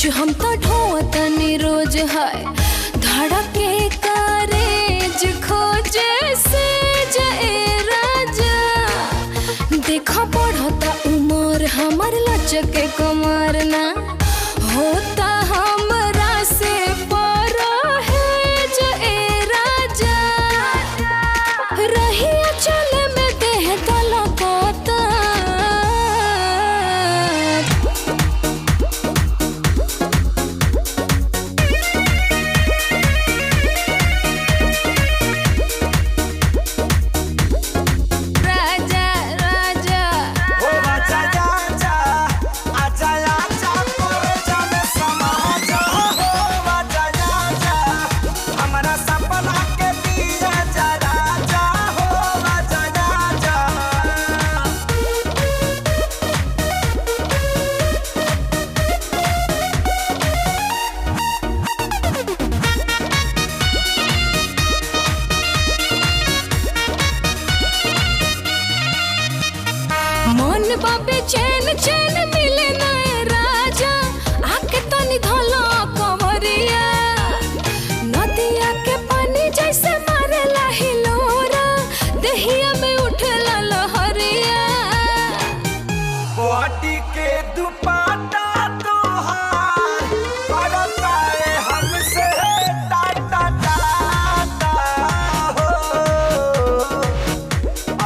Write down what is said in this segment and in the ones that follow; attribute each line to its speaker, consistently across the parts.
Speaker 1: रोज हम तो ढोतनी रोज है धड़के कारेज खोजे से जे राजा देखा बढ़ता उमर हमर लचके कमर ना होता हमरा से पर है जे राजा रही चल में देह तलकता मन बाबे चैन चैन मिले नए राजा आके तनी धलो कमरिया नदिया के पानी जैसे मारेला हिलोरा देहिया में उठला लहरिया
Speaker 2: बॉडी के दुपट्टा तोहार करता है हमसे टाटा टाटा हो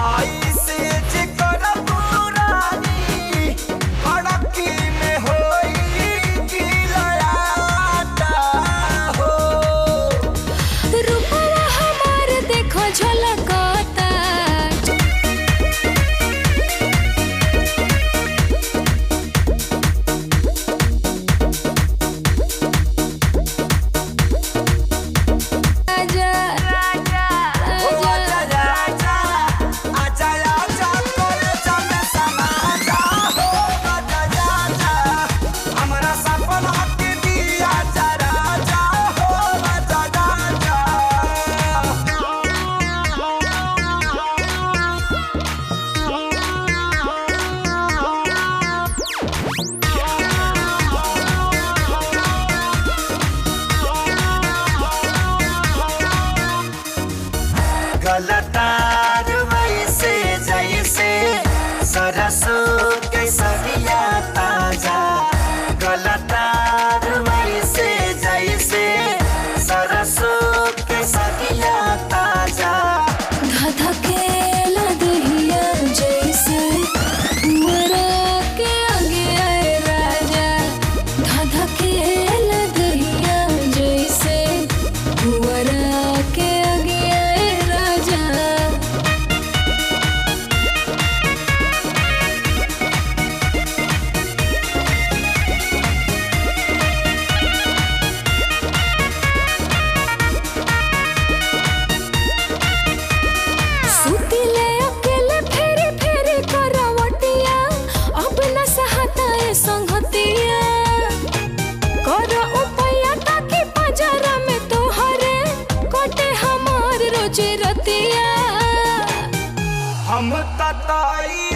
Speaker 2: आई से जिकर पुरानी अड़की में होई गिलायाता हो
Speaker 1: रूपवा हमार देखो झलकता
Speaker 2: गलतार वैसे जैसे सरसों के सरिया ताजा गलतार वैसे जैसे सरसों के सरिया ताजा
Speaker 1: धधकेला दहिया जैसे मरा के आगे आए राजा धधकेला दहिया जैसे मरा के आगे आए राजा सुतिले अकेले फेरी फेरी करवटिया अब न सहता ए संगतिया कर उपया ताकि बाजार में तोहरे कटे हमार रोजी रतिया
Speaker 2: हम तताई